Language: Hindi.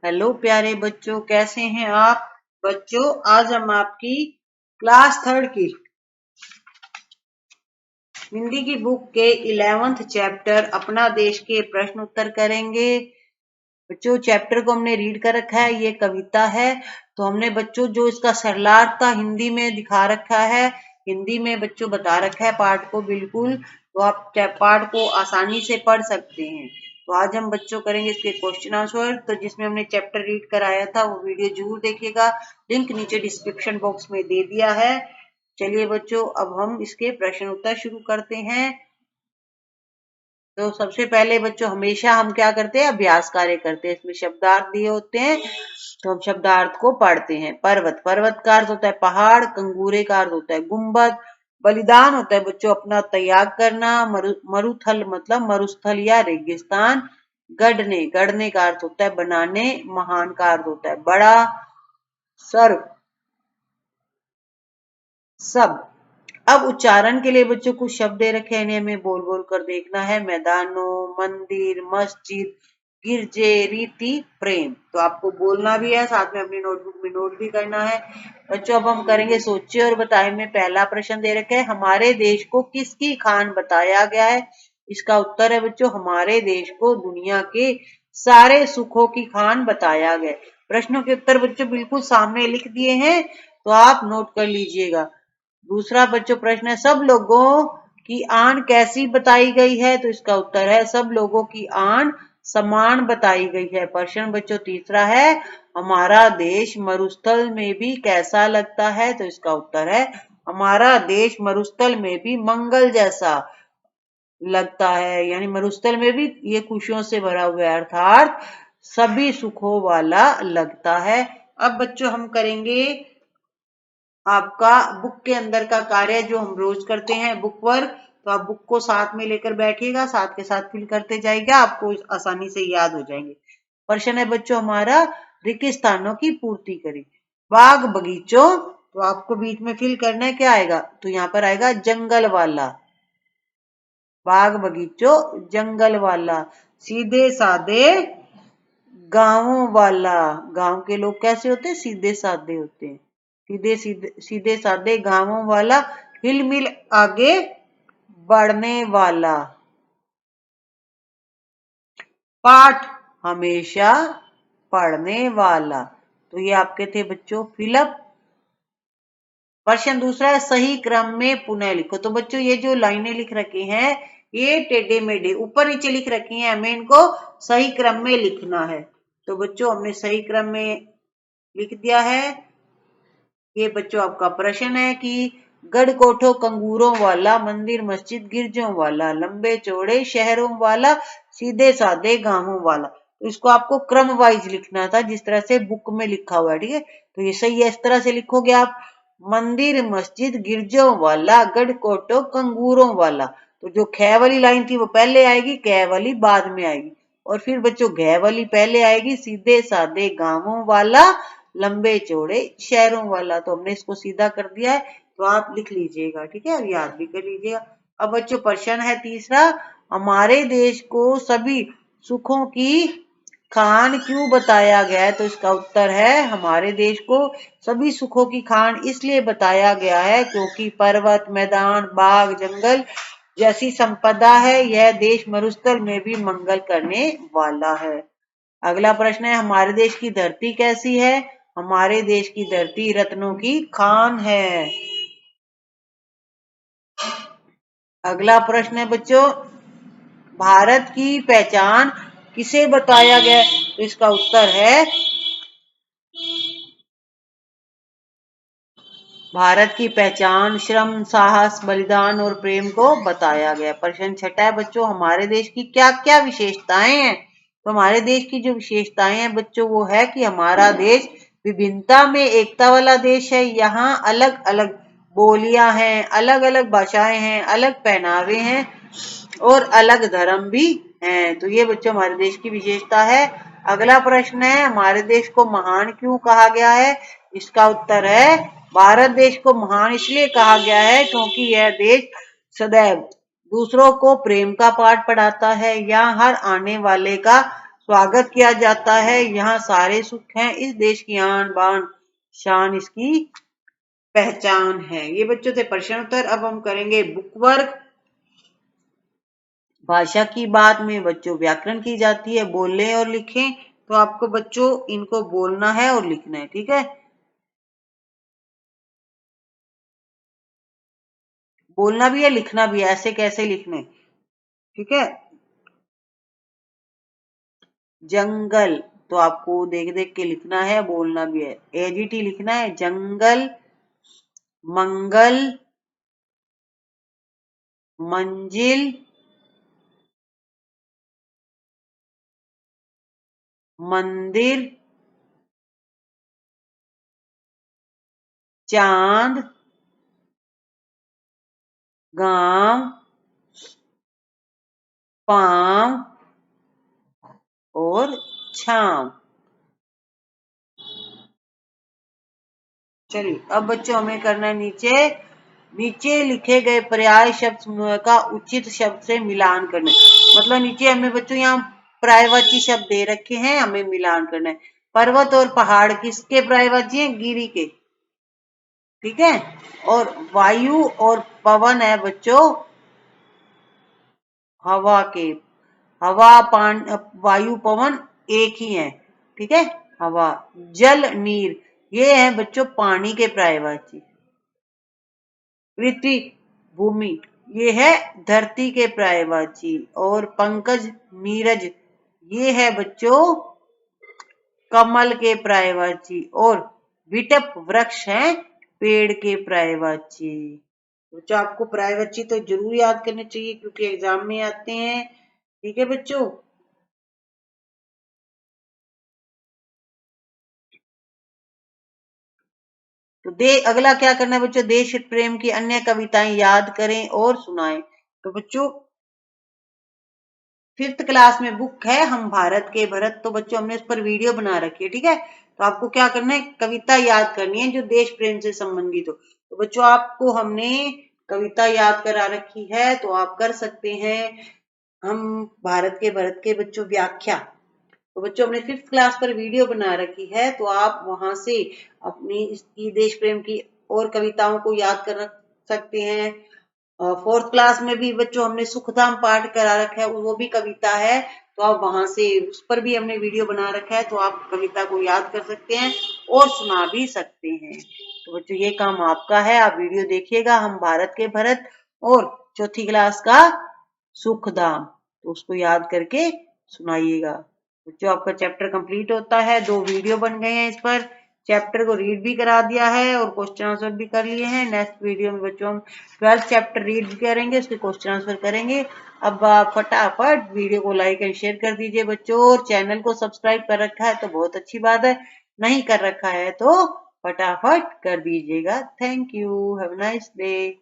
हेलो प्यारे बच्चों, कैसे हैं आप बच्चों। आज हम आपकी क्लास 3 की हिंदी की बुक के 11th चैप्टर अपना देश के प्रश्न उत्तर करेंगे। बच्चों चैप्टर को हमने रीड कर रखा है, ये कविता है। तो हमने बच्चों जो इसका सरलार्थ था हिंदी में दिखा रखा है, हिंदी में बच्चों बता रखा है पाठ को बिल्कुल, तो आप पाठ को आसानी से पढ़ सकते हैं। तो आज हम बच्चों करेंगे इसके क्वेश्चन आंसर, तो जिसमें हमने चैप्टर रीड कराया था वो वीडियो जरूर देखिएगा, लिंक नीचे डिस्क्रिप्शन बॉक्स में दे दिया है। चलिए बच्चों अब हम इसके प्रश्न उत्तर शुरू करते हैं। तो सबसे पहले बच्चों हमेशा हम क्या करते हैं, अभ्यास कार्य करते हैं। इसमें शब्दार्थ दिए होते हैं तो हम शब्दार्थ को पढ़ते हैं। पर्वत, पर्वत का अर्थ होता है पहाड़। कंगूरे का अर्थ होता है गुंबद। बलिदान होता है बच्चों अपना त्याग करना। मरुथल मतलब मरुस्थल या रेगिस्तान। गढ़ने, गढ़ने का अर्थ होता है बनाने। महान का अर्थ होता है बड़ा। सर्व, सब। अब उच्चारण के लिए बच्चों कुछ शब्द दे रखे हैं, इन्हें हमें बोल बोल कर देखना है। मैदानों, मंदिर, मस्जिद, गिरजे, रीति, प्रेम। तो आपको बोलना भी है, साथ में अपनी नोटबुक में नोट भी करना है। बच्चों अब हम करेंगे सोचिए और बताए में। पहला प्रश्न दे रखे है, हमारे देश को किसकी खान बताया गया है। इसका उत्तर है बच्चों, हमारे देश को दुनिया के सारे सुखों की खान बताया गया। प्रश्नों के उत्तर बच्चों बिल्कुल सामने लिख दिए हैं, तो आप नोट कर लीजिएगा। दूसरा बच्चों प्रश्न है, सब लोगों की आन कैसी बताई गई है। तो इसका उत्तर है, सब लोगों की आन समान बताई गई है। प्रश्न बच्चों तीसरा है, हमारा देश मरुस्थल में भी कैसा लगता है। तो इसका उत्तर है, हमारा देश मरुस्थल में भी मंगल जैसा लगता है। यानी मरुस्थल में भी ये खुशियों से भरा हुआ है, अर्थात सभी सुखों वाला लगता है। अब बच्चों हम करेंगे आपका बुक के अंदर का कार्य जो हम रोज करते हैं, बुक वर्क। तो आप बुक को साथ में लेकर बैठिएगा, साथ के साथ फिल करते जाइएगा, आपको आसानी से याद हो जाएंगे। प्रश्न है बच्चों हमारा, रिक्त स्थानों की पूर्ति करें। बाग बगीचों, तो आपको बीच में फिल करना है, क्या आएगा, तो यहाँ पर आएगा जंगल वाला। बाग बगीचों जंगल वाला। सीधे साधे गांवों वाला। गांव के लोग कैसे होते हैं, सीधे साधे होते हैं। सीधे सीधे सीधे साधे गांवों वाला। हिल मिल आगे बढ़ने वाला। पाठ हमेशा पढ़ने वाला। तो ये आपके थे बच्चों फिलअप। प्रश्न दूसरा है, सही क्रम में पुनः लिखो। तो बच्चों ये जो लाइनें लिख रखी हैं ये टेढ़े मेढ़े ऊपर नीचे लिख रखी हैं, हमें इनको सही क्रम में लिखना है। तो बच्चों हमने सही क्रम में लिख दिया है। ये बच्चों आपका प्रश्न है कि गढ़ कोठों कंगूरों वाला, मंदिर मस्जिद गिरजों वाला, लंबे चौड़े शहरों वाला, सीधे साधे गांवों वाला। तो इसको आपको क्रम वाइज लिखना था, जिस तरह से बुक में लिखा हुआ है, ठीक है। तो ये सही है, इस तरह से लिखोगे आप, मंदिर मस्जिद गिरजों वाला, गढ़ कोठों कंगूरों वाला। तो जो ख वाली लाइन थी वो पहले आएगी, क वाली बाद में आएगी, और फिर बच्चों घ वाली पहले आएगी, सीधे साधे गांवों वाला, लंबे चौड़े शहरों वाला। तो हमने इसको सीधा कर दिया है, तो आप लिख लीजिएगा, ठीक है, और याद भी कर लीजिएगा। अब बच्चों प्रश्न है तीसरा, हमारे देश को सभी सुखों की खान क्यों बताया गया है। तो इसका उत्तर है, हमारे देश को सभी सुखों की खान इसलिए बताया गया है क्योंकि पर्वत, मैदान, बाग, जंगल जैसी संपदा है। यह देश मरुस्थल में भी मंगल करने वाला है। अगला प्रश्न है, हमारे देश की धरती कैसी है। हमारे देश की धरती रत्नों की खान है। अगला प्रश्न है बच्चों, भारत की पहचान किसे बताया गया। तो इसका उत्तर है, भारत की पहचान श्रम, साहस, बलिदान और प्रेम को बताया गया। प्रश्न छठा है बच्चों, हमारे देश की क्या क्या विशेषताएं हैं। तो हमारे देश की जो विशेषताएं हैं बच्चों वो है कि हमारा देश विभिन्नता में एकता वाला देश है। यहाँ अलग अलग बोलियां हैं, अलग अलग भाषाएं हैं, अलग पहनावे हैं और अलग धर्म भी हैं। तो ये बच्चों हमारे देश की विशेषता है। अगला प्रश्न है, हमारे देश को महान क्यों कहा गया है। इसका उत्तर है, भारत देश को महान इसलिए कहा गया है क्योंकि यह देश सदैव दूसरों को प्रेम का पाठ पढ़ाता है। यहाँ हर आने वाले का स्वागत किया जाता है, यहाँ सारे सुख हैं, इस देश की आन बान शान इसकी पहचान है। ये बच्चों थे प्रश्न उत्तर। अब हम करेंगे बुक वर्क। भाषा की बात में बच्चों व्याकरण की जाती है, बोलें और लिखें। तो आपको बच्चों इनको बोलना है और लिखना है, ठीक है। बोलना भी है, लिखना भी है, ऐसे कैसे लिखने, ठीक है। जंगल, तो आपको देख देख के लिखना है, बोलना भी है, एजीटी लिखना है। जंगल, मंगल, मंजिल, मंदिर, चांद, गांव, पांव और छांव। चलिए अब बच्चों हमें करना है नीचे नीचे लिखे गए पर्याय शब्द समूह का उचित शब्द से मिलान करना है। मतलब नीचे हमें बच्चों यहाँ पर्यायवाची शब्द दे रखे हैं, हमें मिलान करना है। पर्वत और पहाड़ किसके पर्यायवाची हैं? गिरी के, ठीक है। और वायु और पवन है बच्चों हवा के। हवा वायु पवन एक ही है, ठीक है। हवा, जल, नीर, ये है बच्चों पानी के पर्यायवाची। पृथ्वी, भूमि, ये है धरती के पर्यायवाची। और पंकज, नीरज, ये है बच्चों कमल के पर्यायवाची। और विटप, वृक्ष है पेड़ के पर्यायवाची। बच्चों आपको पर्यायवाची तो जरूर याद करने चाहिए क्योंकि एग्जाम में आते हैं, ठीक है बच्चों। तो अगला क्या करना है बच्चों? देश प्रेम की अन्य कविताएं याद करें और सुनाएं। तो बच्चों 5th क्लास में बुक है हम भारत के भरत, तो बच्चों हमने उस पर वीडियो बना रखी है, ठीक है। तो आपको क्या करना है? कविता याद करनी है जो देश प्रेम से संबंधित हो। तो बच्चों आपको हमने कविता याद करा रखी है, तो आप कर सकते हैं। हम भारत के भरत के बच्चों व्याख्या, तो बच्चों हमने 5th क्लास पर वीडियो बना रखी है, तो आप वहां से अपनी इसकी देश प्रेम की और कविताओं को याद कर सकते हैं। 4th क्लास में भी बच्चों हमने सुखधाम पाठ करा रखा है, वो भी कविता है, तो आप वहां से उस पर भी हमने वीडियो बना रखा है, तो आप कविता को याद कर सकते हैं और सुना भी सकते हैं। तो बच्चों ये काम आपका है, आप वीडियो देखिएगा हम भारत के भरत और 4th क्लास का सुखधाम, तो उसको याद करके सुनाइएगा। बच्चों आपका चैप्टर कंप्लीट होता है, 2 वीडियो बन गए हैं इस पर। चैप्टर को रीड भी करा दिया है और क्वेश्चन आंसर भी कर लिए हैं। नेक्स्ट वीडियो में बच्चों हम 12th चैप्टर रीड भी करेंगे, उसके क्वेश्चन आंसर करेंगे। अब आप फटाफट वीडियो को लाइक एंड शेयर कर दीजिए बच्चों, और चैनल को सब्सक्राइब कर रखा है तो बहुत अच्छी बात है, नहीं कर रखा है तो फटाफट कर दीजिएगा। Thank you, have a nice day.